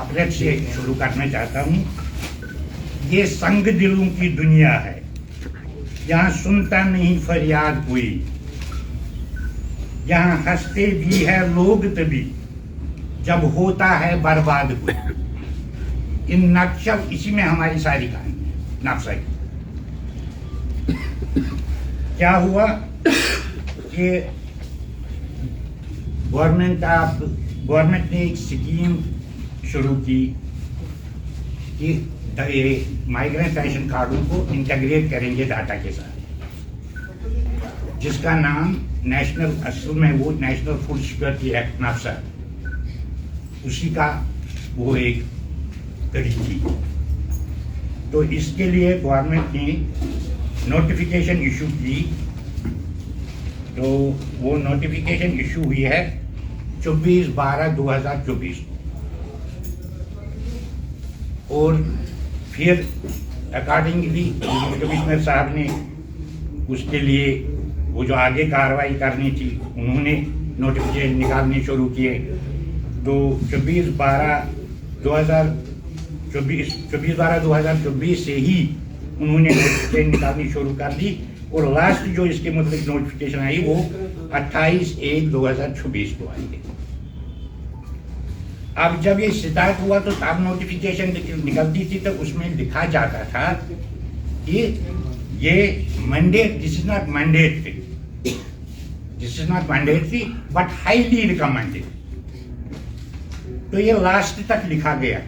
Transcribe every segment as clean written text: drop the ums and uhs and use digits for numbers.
Couplet से शुरू करना चाहता हूँ। ये संग दिलों की दुनिया है, यहाँ सुनता नहीं फरियाद कोई, यहाँ हंसते भी है लोग तभी जब होता है बर्बाद कोई। इन नक्शल, इसी में हमारी सारी कहानी है नक्शा की। क्या हुआ कि गवर्नमेंट ने एक स्कीम शुरू की कि माइग्रेंट राशन कार्डों को इंटीग्रेट करेंगे डाटा के साथ, जिसका नाम नेशनल, असल में वो नेशनल फूड सिक्योरिटी एक्ट नाफसा, उसी का वो एक कड़ी थी। तो इसके लिए गवर्नमेंट ने नोटिफिकेशन इशू की। तो वो नोटिफिकेशन इशू हुई है 24/12/2024 और फिर अकॉर्डिंगली कमिश्नर साहब ने उसके लिए वो जो आगे कार्रवाई करनी थी उन्होंने नोटिफिकेशन निकालने शुरू किए। तो 24/12/2024 से ही उन्होंने नोटिफिकेशन निकालनी शुरू कर दी और लास्ट जो इसके मतलब नोटिफिकेशन आई वो 28/1/2024 को आई है। अब जब ये स्टार्ट हुआ तो तब नोटिफिकेशन निकलती थी तो उसमें लिखा जाता था कि ये mandate, this is not mandatory, this is not mandatory but highly recommended. तो ये लास्ट तक लिखा गया।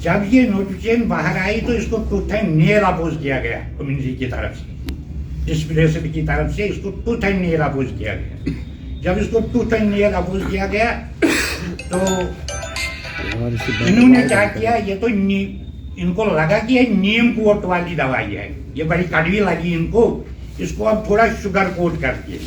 जब ये नोटिफिकेशन बाहर आई तो इसको टूथ एंड नेल अपोज किया गया कम्युनिटी की तरफ से, डिस्प्लेसड की तरफ से इसको टूथ एंड नेल अपोज किया गया। जब इसको टूथ एंड नेल अपोज किया गया तो इन्होंने क्या किया, ये तो इनको लगा कि ये नीम कोट वाली दवाई है, ये बड़ी कड़वी लगी इनको, इसको अब थोड़ा शुगर कोट करके,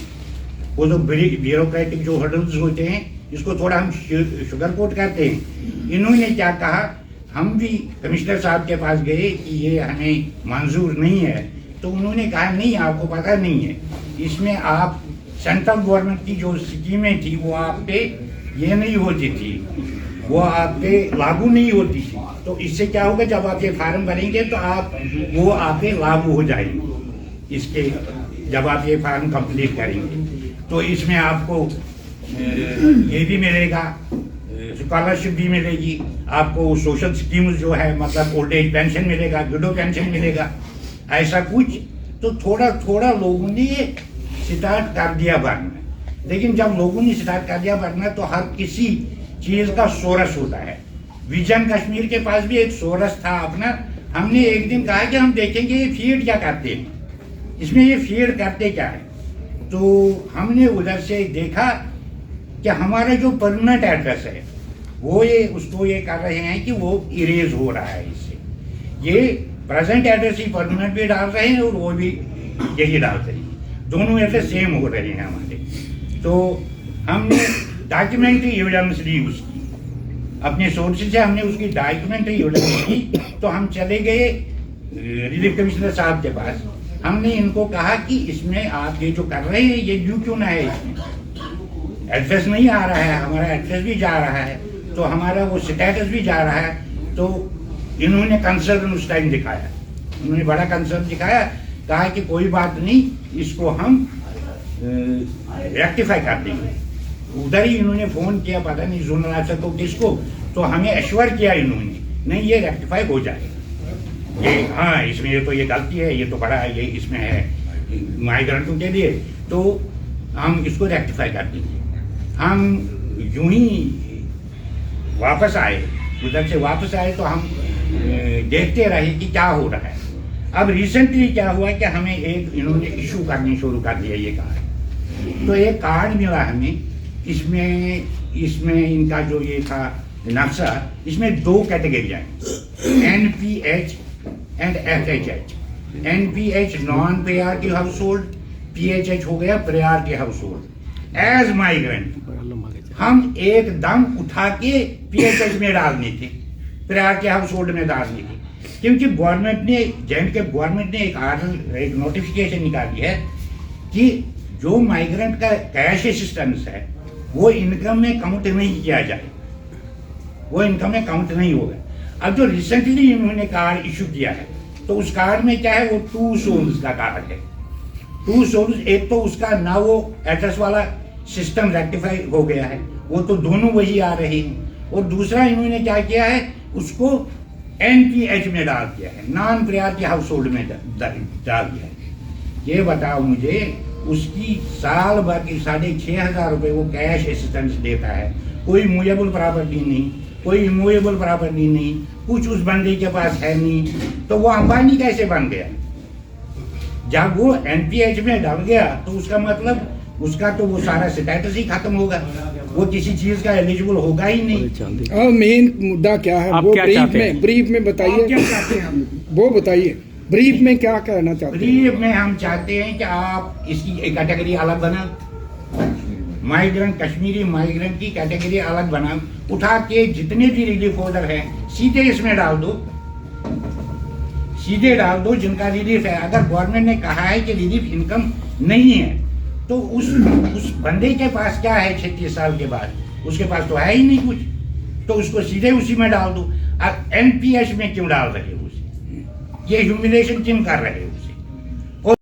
वो जो ब्यूरोक्रेटिक जो हर्डल्स होते हैं इसको थोड़ा हम शुगर कोट करते हैं। इन्होंने क्या कहा, हम भी कमिश्नर साहब के पास गए कि ये हमें मंजूर नहीं है। तो उन्होंने कहा नहीं, आपको पता नहीं है, इसमें आप सेंट्रल गवर्नमेंट की जो स्कीमें थी वो आप पे ये नहीं होती थी, वो आप पे लागू नहीं होती थी। तो इससे क्या होगा, जब आप ये फार्म भरेंगे तो वो आप पे लागू हो जाएगी इसके, जब आप ये फार्म कंप्लीट करेंगे। तो इसमें आपको ये भी मिलेगा, स्कॉलरशिप भी मिलेगी, आपको सोशल स्कीम्स जो है मतलब ओल्ड एज पेंशन मिलेगा, विडो पेंशन मिलेगा, ऐसा कुछ। तो थोड़ा थोड़ा लोगों ने स्टार्ट कर दिया भरना। लेकिन जब लोगों ने स्टार्ट कर दिया भरना तो हर किसी चीज का सोर्स होता है। विजन कश्मीर के पास भी एक सोर्स था अपना। हमने एक दिन कहा कि हम देखेंगे ये फीड क्या करते हैं, इसमें ये फीड करते क्या है। तो हमने उधर से देखा कि हमारा जो परमानेंट एड्रेस है वो ये उसको ये कर रहे हैं कि वो इरेज हो रहा है इससे। ये प्रेजेंट एड्रेस ही परमानेंट भी डाल रहे हैं और वो भी यही डाल रहे हैं, दोनों एड्रेस सेम हो रहे हैं हमारे। तो हमने डॉक्यूमेंट्री एविडेंस ली उसकी, अपने सोर्सेज से हमने उसकी डॉक्यूमेंट्री एविडेंस ली। तो हम चले गए रिलीफ कमिश्नर साहब के पास, हमने इनको कहा कि इसमें आप ये जो कर रहे हैं ये ड्यू क्यों ना है, इसमें एड्रेस नहीं आ रहा है, हमारा एड्रेस भी जा रहा है, तो हमारा वो स्टेटस भी जा रहा है। तो इन्होंने कंसर्न उस टाइम दिखाया, उन्होंने बड़ा कंसर्न दिखाया, कहा कि कोई बात नहीं, इसको हम रेक्टिफाई कर देंगे। उधर ही इन्होंने फोन किया, पता नहीं जोनल अफसर को किसको, तो हमें एश्योर किया इन्होंने, नहीं ये रेक्टिफाई हो जाएगा, ये हाँ इसमें ये तो ये गलती है, ये तो बड़ा है, ये इसमें है माइग्रेंटों के लिए, तो हम इसको रेक्टिफाई कर देंगे। हम यूं ही वापस आए, उधर से वापस आए तो हम देखते रहे कि क्या हो रहा है। अब रिसेंटली क्या हुआ कि हमें एक इन्होंने इशू करनी शुरू कर दिया ये कार्ड। तो एक कार्ड मिला हमें, इसमें इनका जो ये था नक्शा, इसमें दो कैटेगरी है, NPH and FHH। NPH non priority household, PHH हो गया priority household. As migrant हम एकदम उठा के PHH में डालनी थी, प्रायोरिटी हाउस होल्ड में डालनी थी, क्योंकि गवर्नमेंट ने, J&K गवर्नमेंट ने एक आर्डर, एक नोटिफिकेशन निकाली है कि जो माइग्रेंट का कैश असिस्टेंस है वो इनकम में काउंट नहीं किया जाए। वो इनकम में काउंट नहीं होगा। अब जो रिसेंटली इन्होंने कार्ड इशू किया है, तो उस कार्ड में क्या है, वो 2 सोर्स का कार्ड है। 2 सोर्स, एक तो उसका ना वो एड्रेस वाला सिस्टम रेक्टिफाई हो गया है, वो तो दोनों वही आ रहे हैं, और दूसरा इन्होंने क्या किया है, उसको NPH में डाल दिया है, नॉन प्रायोरिटी हाउस होल्ड में डाल दिया है। ये बताओ मुझे, उसकी साल भर की 6,500 रुपये वो कैश असिस्टेंस देता है, कोई मूवेबल प्रॉपर्टी नहीं, कोई इमूवेबल प्रॉपर्टी नहीं, कुछ उस बंदे के पास है नहीं, तो वो अंबानी कैसे बन गया? जब वो NPH में डाल गया तो उसका मतलब उसका तो वो सारा स्टेटस ही खत्म होगा, वो किसी चीज का एलिजिबल होगा ही नहीं। अब मेन मुद्दा क्या है, वो ब्रीफ में बताइए, क्या चाहते हैं हम? वो बताइए ब्रीफ में क्या कहना चाहते हैं। ब्रीफ में हम चाहते हैं कि आप इसकी एक कैटेगरी अलग बना, माइग्रेंट, कश्मीरी माइग्रेंट की कैटेगरी अलग बना, उठा के जितने भी रिलीफ होल्डर हैं सीधे इसमें डाल दो, सीधे डाल दो जिनका रिलीफ है। अगर गवर्नमेंट ने कहा है कि रिलीफ इनकम नहीं है, तो उस बंदे के पास क्या है 36 साल के बाद? उसके पास तो है ही नहीं कुछ, तो उसको सीधे उसी में डाल दो। अब NPH में क्यों डाल रहे हो? ये ह्यूमिलेशन क्यों कर रहे हो?